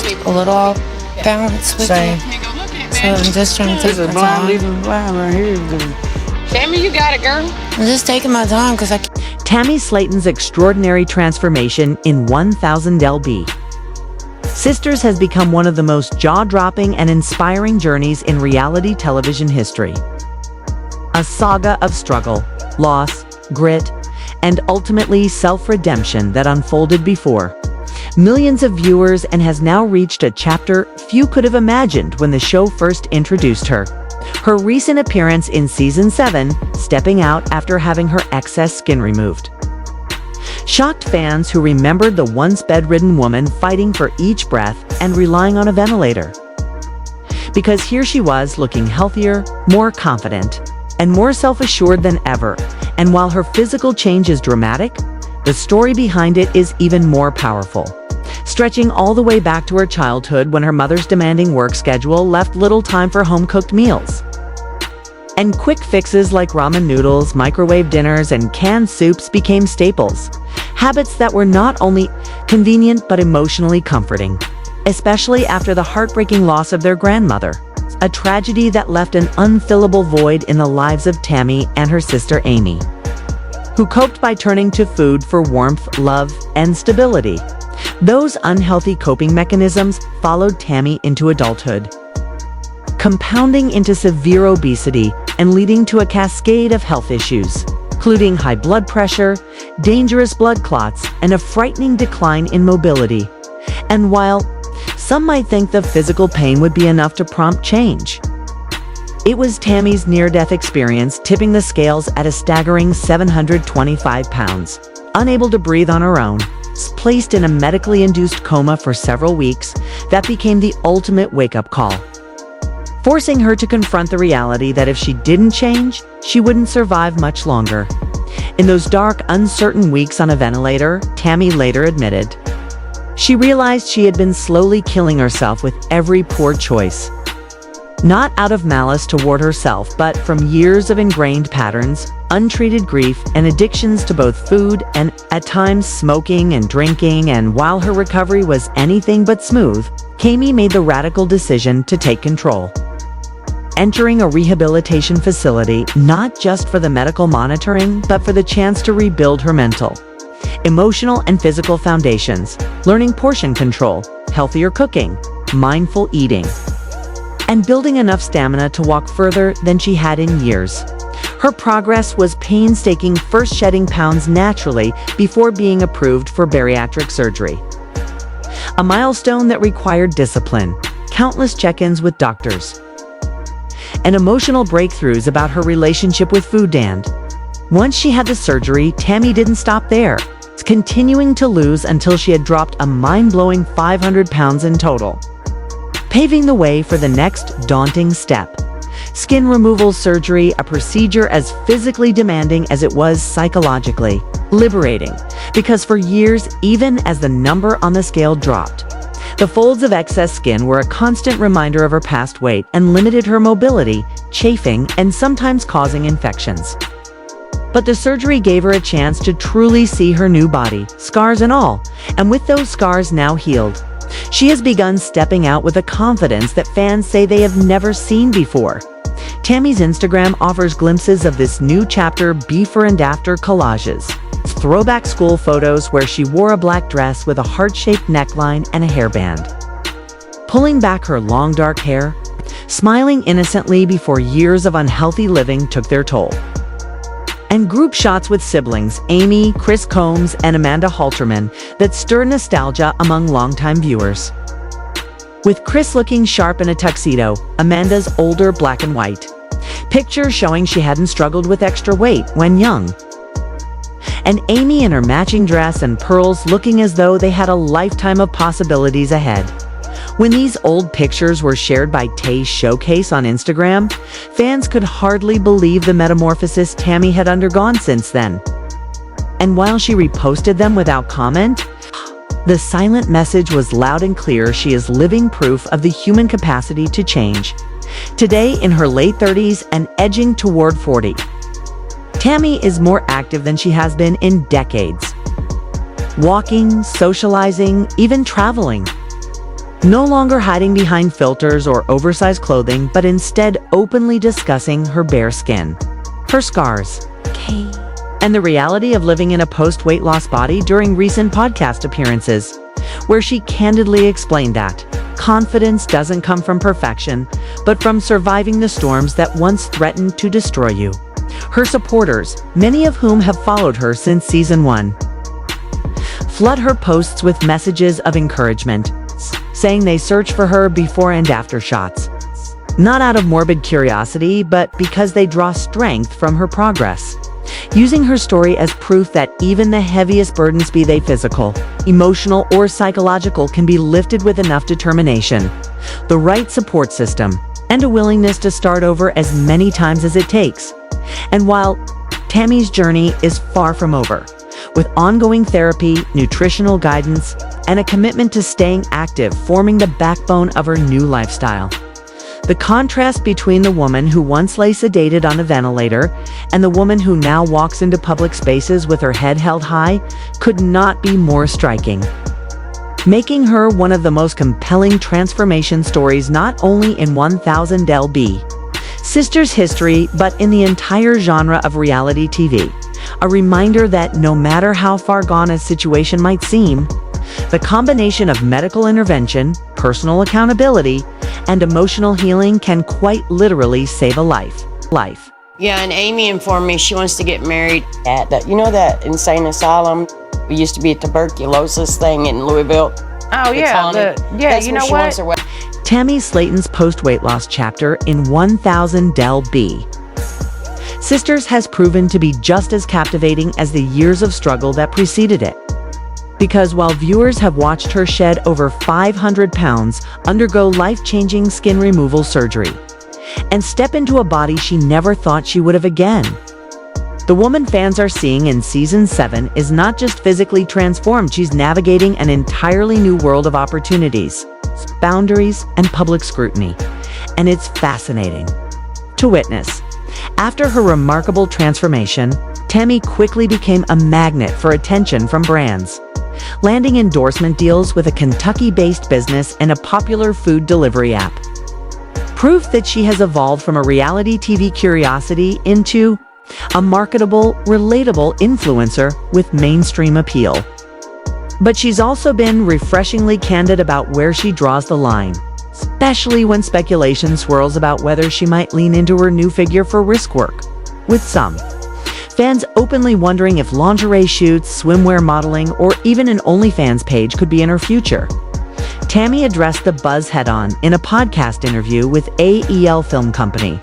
a little off balance with Same. it. So I'm just trying to take This my is blind, time. leaving blind right here. Tammy, you got it, girl. I'm just taking my time because I can't. Tammy Slaton's extraordinary transformation in 1000 lb. Sisters has become one of the most jaw-dropping and inspiring journeys in reality television history. A saga of struggle, loss, grit, and ultimately self-redemption that unfolded before millions of viewers and has now reached a chapter few could have imagined when the show first introduced her. Her recent appearance in Season 7, stepping out after having her excess skin removed, shocked fans who remembered the once bedridden woman fighting for each breath and relying on a ventilator. Because here she was looking healthier, more confident, and more self-assured than ever. And while her physical change is dramatic, the story behind it is even more powerful, stretching all the way back to her childhood when her mother's demanding work schedule left little time for home-cooked meals. And quick fixes like ramen noodles, microwave dinners, and canned soups became staples, habits that were not only convenient but emotionally comforting, especially after the heartbreaking loss of their grandmother, a tragedy that left an unfillable void in the lives of Tammy and her sister Amy, who coped by turning to food for warmth, love, and stability. Those unhealthy coping mechanisms followed Tammy into adulthood, compounding into severe obesity and leading to a cascade of health issues, including high blood pressure, dangerous blood clots, and a frightening decline in mobility. And while some might think the physical pain would be enough to prompt change, it was Tammy's near-death experience tipping the scales at a staggering 725 pounds. Unable to breathe on her own, placed in a medically induced coma for several weeks, that became the ultimate wake-up call, forcing her to confront the reality that if she didn't change, she wouldn't survive much longer. In those dark, uncertain weeks on a ventilator, Tammy later admitted, she realized she had been slowly killing herself with every poor choice. Not out of malice toward herself, but from years of ingrained patterns, untreated grief, and addictions to both food and, at times, smoking and drinking. And while her recovery was anything but smooth, Tammy made the radical decision to take control, entering a rehabilitation facility not just for the medical monitoring, but for the chance to rebuild her mental, emotional, and physical foundations, learning portion control, healthier cooking, mindful eating, and building enough stamina to walk further than she had in years. Her progress was painstaking, first shedding pounds naturally before being approved for bariatric surgery, a milestone that required discipline, countless check-ins with doctors, and emotional breakthroughs about her relationship with food. And once she had the surgery, Tammy didn't stop there, continuing to lose until she had dropped a mind-blowing 500 pounds in total, paving the way for the next daunting step: skin removal surgery, a procedure as physically demanding as it was psychologically liberating, because for years, even as the number on the scale dropped, the folds of excess skin were a constant reminder of her past weight and limited her mobility, chafing, and sometimes causing infections. But the surgery gave her a chance to truly see her new body, scars and all, and with those scars now healed, she has begun stepping out with a confidence that fans say they have never seen before. Tammy's Instagram offers glimpses of this new chapter: before and after collages, throwback school photos where she wore a black dress with a heart-shaped neckline and a hairband, pulling back her long dark hair, smiling innocently before years of unhealthy living took their toll, and group shots with siblings Amy, Chris Combs, and Amanda Halterman that stir nostalgia among longtime viewers. With Chris looking sharp in a tuxedo, Amanda's older black and white pictures showing she hadn't struggled with extra weight when young, and Amy in her matching dress and pearls looking as though they had a lifetime of possibilities ahead. When these old pictures were shared by Tay's Showcase on Instagram, fans could hardly believe the metamorphosis Tammy had undergone since then. And while she reposted them without comment, the silent message was loud and clear: she is living proof of the human capacity to change. Today, in her late 30s and edging toward 40, Tammy is more active than she has been in decades. Walking, socializing, even traveling. No longer hiding behind filters or oversized clothing, but instead openly discussing her bare skin, her scars, and the reality of living in a post-weight loss body during recent podcast appearances, where she candidly explained that confidence doesn't come from perfection, but from surviving the storms that once threatened to destroy you. Her supporters, many of whom have followed her since season 1, flood her posts with messages of encouragement, saying they search for her before and after shots. Not out of morbid curiosity, but because they draw strength from her progress. Using her story as proof that even the heaviest burdens, be they physical, emotional, or psychological, can be lifted with enough determination, the right support system, and a willingness to start over as many times as it takes. And while Tammy's journey is far from over, with ongoing therapy, nutritional guidance, and a commitment to staying active forming the backbone of her new lifestyle, the contrast between the woman who once lay sedated on a ventilator and the woman who now walks into public spaces with her head held high could not be more striking, making her one of the most compelling transformation stories not only in 1000 LB Sisters history, but in the entire genre of reality TV. A reminder that no matter how far gone a situation might seem, the combination of medical intervention, personal accountability, and emotional healing can quite literally save a life. Yeah, and Amy informed me she wants to get married at that, you know, that insane asylum. We used to be a tuberculosis thing in Louisville. Oh yeah, That's you where know she wants what? her Tammy Slaton's post-weight loss chapter in 1000 LB Sisters has proven to be just as captivating as the years of struggle that preceded it. Because while viewers have watched her shed over 500 pounds, undergo life-changing skin removal surgery, and step into a body she never thought she would have again, the woman fans are seeing in Season 7 is not just physically transformed, she's navigating an entirely new world of opportunities, boundaries, and public scrutiny. And it's fascinating to witness. After her remarkable transformation, Tammy quickly became a magnet for attention from brands, landing endorsement deals with a Kentucky-based business and a popular food delivery app. Proof that she has evolved from a reality TV curiosity into a marketable, relatable influencer with mainstream appeal. But she's also been refreshingly candid about where she draws the line, especially when speculation swirls about whether she might lean into her new figure for risk work, with some fans openly wondering if lingerie shoots, swimwear modeling, or even an OnlyFans page could be in her future. Tammy addressed the buzz head-on in a podcast interview with AEL Film Company,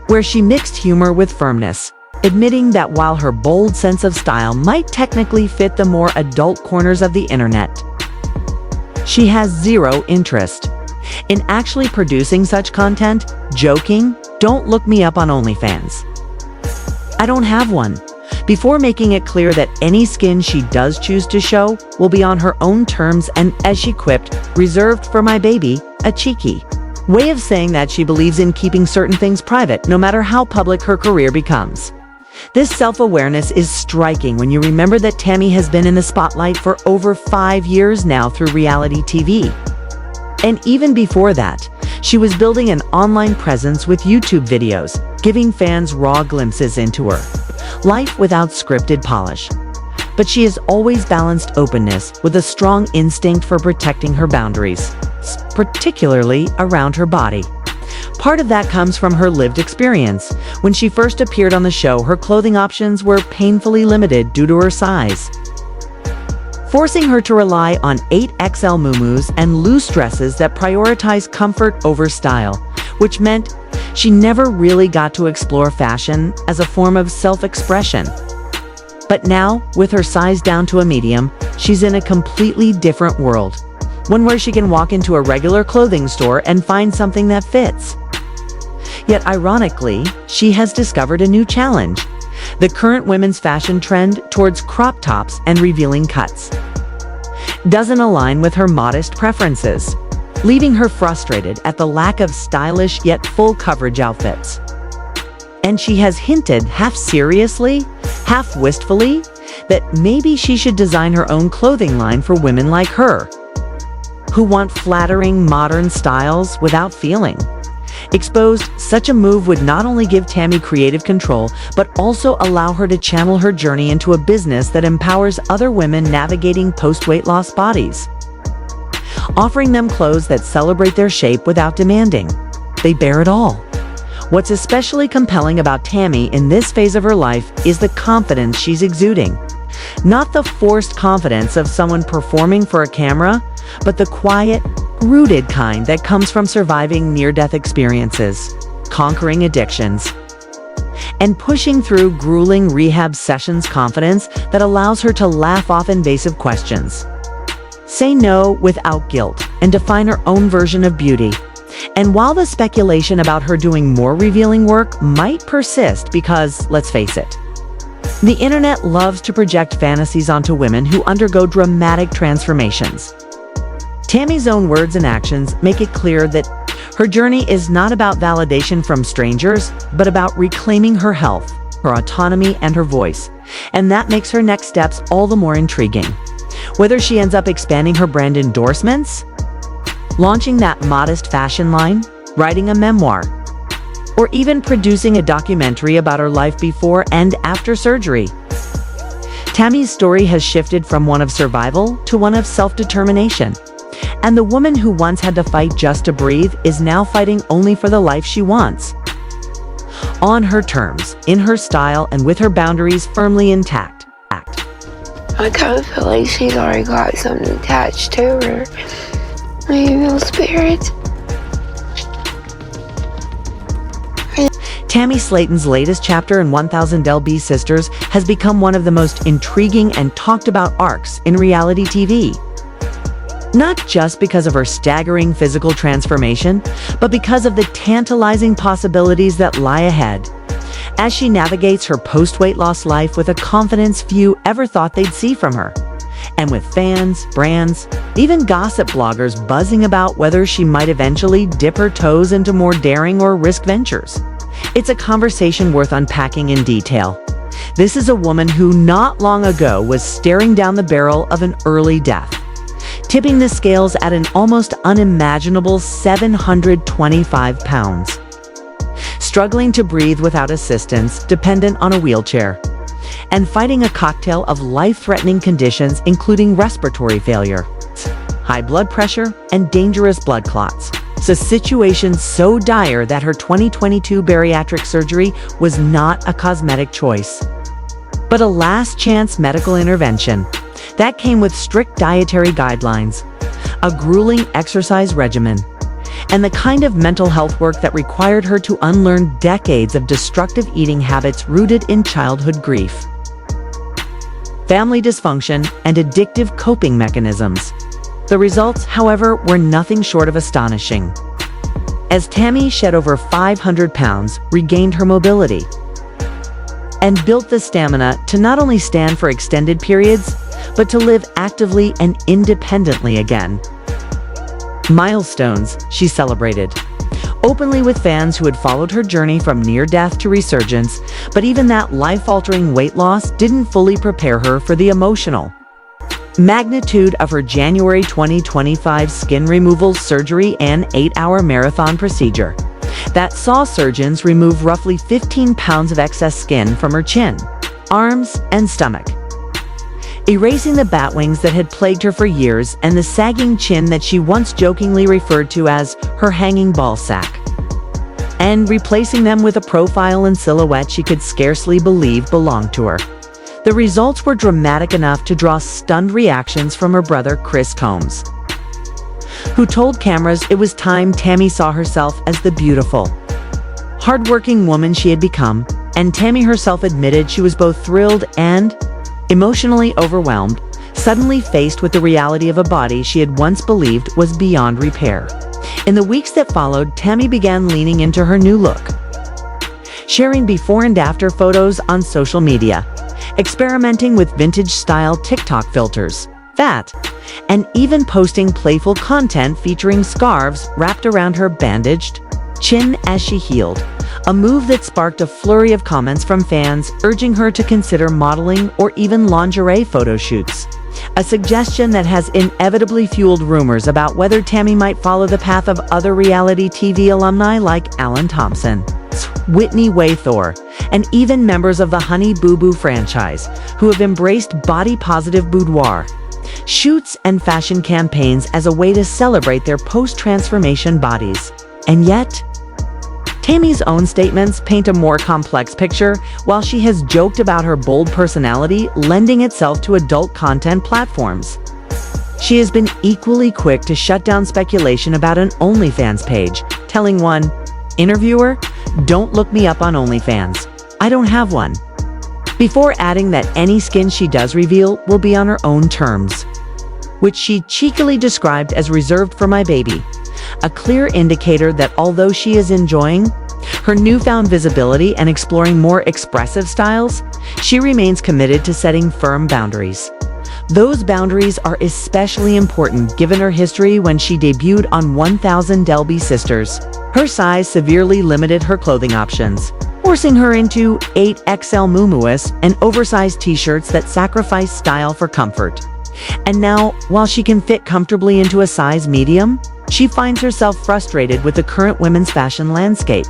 where she mixed humor with firmness, admitting that while her bold sense of style might technically fit the more adult corners of the internet, she has zero interest in actually producing such content, joking, "Don't look me up on OnlyFans. I don't have one," before making it clear that any skin she does choose to show will be on her own terms and, as she quipped, reserved for my baby, a cheeky way of saying that she believes in keeping certain things private, no matter how public her career becomes. This self-awareness is striking when you remember that Tammy has been in the spotlight for over 5 years now through reality TV. And even before that, she was building an online presence with YouTube videos, giving fans raw glimpses into her life without scripted polish. But she has always balanced openness with a strong instinct for protecting her boundaries, particularly around her body. Part of that comes from her lived experience. When she first appeared on the show, her clothing options were painfully limited due to her size, forcing her to rely on 8XL muumuus and loose dresses that prioritize comfort over style, which meant she never really got to explore fashion as a form of self-expression. But now, with her size down to a medium, she's in a completely different world. One where she can walk into a regular clothing store and find something that fits. Yet ironically, she has discovered a new challenge: the current women's fashion trend towards crop tops and revealing cuts doesn't align with her modest preferences, leaving her frustrated at the lack of stylish yet full coverage outfits. And she has hinted, half seriously, half wistfully, that maybe she should design her own clothing line for women like her. who want flattering, modern styles without feeling. Exposed, such a move would not only give Tammy creative control, but also allow her to channel her journey into a business that empowers other women navigating post-weight loss bodies. Offering them clothes that celebrate their shape without demanding. They bear it all. What's especially compelling about Tammy in this phase of her life is the confidence she's exuding. Not the forced confidence of someone performing for a camera, but the quiet, rooted kind that comes from surviving near-death experiences, conquering addictions, and pushing through grueling rehab sessions. Confidence that allows her to laugh off invasive questions, say no without guilt, and define her own version of beauty. And while the speculation about her doing more revealing work might persist because, let's face it, the internet loves to project fantasies onto women who undergo dramatic transformations, Tammy's own words and actions make it clear that her journey is not about validation from strangers, but about reclaiming her health, her autonomy, and her voice. And that makes her next steps all the more intriguing. Whether she ends up expanding her brand endorsements, launching that modest fashion line, writing a memoir, or even producing a documentary about her life before and after surgery, Tammy's story has shifted from one of survival to one of self-determination. And the woman who once had to fight just to breathe is now fighting only for the life she wants. On her terms, in her style, and with her boundaries firmly intact. I kind of feel like she's already got something attached to her. My evil spirit. Tammy Slaton's latest chapter in 1000 LB Sisters has become one of the most intriguing and talked about arcs in reality TV. Not just because of her staggering physical transformation, but because of the tantalizing possibilities that lie ahead, as she navigates her post-weight loss life with a confidence few ever thought they'd see from her. And with fans, brands, even gossip bloggers buzzing about whether she might eventually dip her toes into more daring or risk ventures. It's a conversation worth unpacking in detail. This is a woman who not long ago was staring down the barrel of an early death, tipping the scales at an almost unimaginable 725 pounds. Struggling to breathe without assistance, dependent on a wheelchair, and fighting a cocktail of life-threatening conditions including respiratory failure, high blood pressure, and dangerous blood clots. It's a situation so dire that her 2022 bariatric surgery was not a cosmetic choice, but a last-chance medical intervention that came with strict dietary guidelines, a grueling exercise regimen, and the kind of mental health work that required her to unlearn decades of destructive eating habits rooted in childhood grief, family dysfunction, and addictive coping mechanisms. The results, however, were nothing short of astonishing. As Tammy shed over 500 pounds, regained her mobility, and built the stamina to not only stand for extended periods, but to live actively and independently again. Milestones, she celebrated, openly with fans who had followed her journey from near-death to resurgence, but even that life-altering weight loss didn't fully prepare her for the emotional magnitude of her January 2025 skin removal surgery, an 8-hour marathon procedure that saw surgeons remove roughly 15 pounds of excess skin from her chin, arms, and stomach, erasing the bat wings that had plagued her for years and the sagging chin that she once jokingly referred to as her hanging ball sack, and replacing them with a profile and silhouette she could scarcely believe belonged to her. The results were dramatic enough to draw stunned reactions from her brother Chris Combs, who told cameras it was time Tammy saw herself as the beautiful, hardworking woman she had become, and Tammy herself admitted she was both thrilled and emotionally overwhelmed, suddenly faced with the reality of a body she had once believed was beyond repair. In the weeks that followed, Tammy began leaning into her new look, sharing before and after photos on social media, experimenting with vintage-style TikTok filters, and even posting playful content featuring scarves wrapped around her bandaged chin as she healed, a move that sparked a flurry of comments from fans urging her to consider modeling or even lingerie photo shoots, a suggestion that has inevitably fueled rumors about whether Tammy might follow the path of other reality TV alumni like Alan Thompson, Whitney Waythor, and even members of the Honey Boo Boo franchise, who have embraced body-positive boudoir shoots and fashion campaigns as a way to celebrate their post-transformation bodies. And yet, Tammy's own statements paint a more complex picture. While she has joked about her bold personality lending itself to adult content platforms, she has been equally quick to shut down speculation about an OnlyFans page, telling one interviewer, "Don't look me up on OnlyFans. I don't have one," before adding that any skin she does reveal will be on her own terms, which she cheekily described as reserved for my baby, a clear indicator that although she is enjoying her newfound visibility and exploring more expressive styles, she remains committed to setting firm boundaries. Those boundaries are especially important given her history when she debuted on 1000 Delby Sisters. Her size severely limited her clothing options, forcing her into 8XL muumuus and oversized t-shirts that sacrifice style for comfort. And now, while she can fit comfortably into a size medium, she finds herself frustrated with the current women's fashion landscape,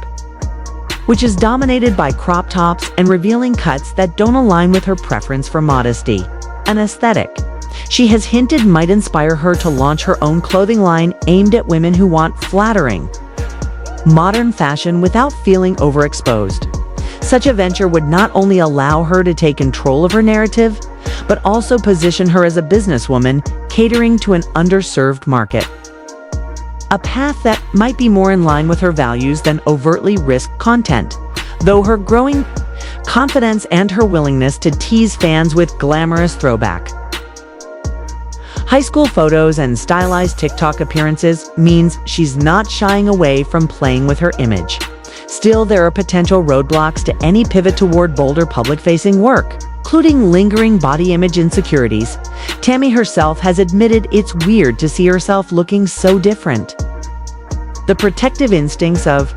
which is dominated by crop tops and revealing cuts that don't align with her preference for modesty, an aesthetic she has hinted might inspire her to launch her own clothing line aimed at women who want flattering, modern fashion without feeling overexposed. Such a venture would not only allow her to take control of her narrative, but also position her as a businesswoman catering to an underserved market. A path that might be more in line with her values than overtly risk content, though her growing confidence and her willingness to tease fans with glamorous throwback high school photos and stylized TikTok appearances means she's not shying away from playing with her image. Still, there are potential roadblocks to any pivot toward bolder public-facing work, including lingering body image insecurities. Tammy herself has admitted it's weird to see herself looking so different. The protective instincts of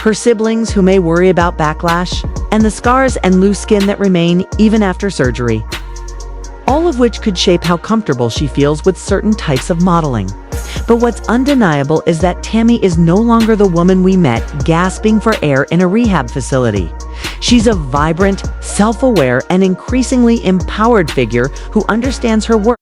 her siblings who may worry about backlash, and the scars and loose skin that remain even after surgery, all of which could shape how comfortable she feels with certain types of modeling. But what's undeniable is that Tammy is no longer the woman we met gasping for air in a rehab facility. She's a vibrant, self-aware, and increasingly empowered figure who understands her worth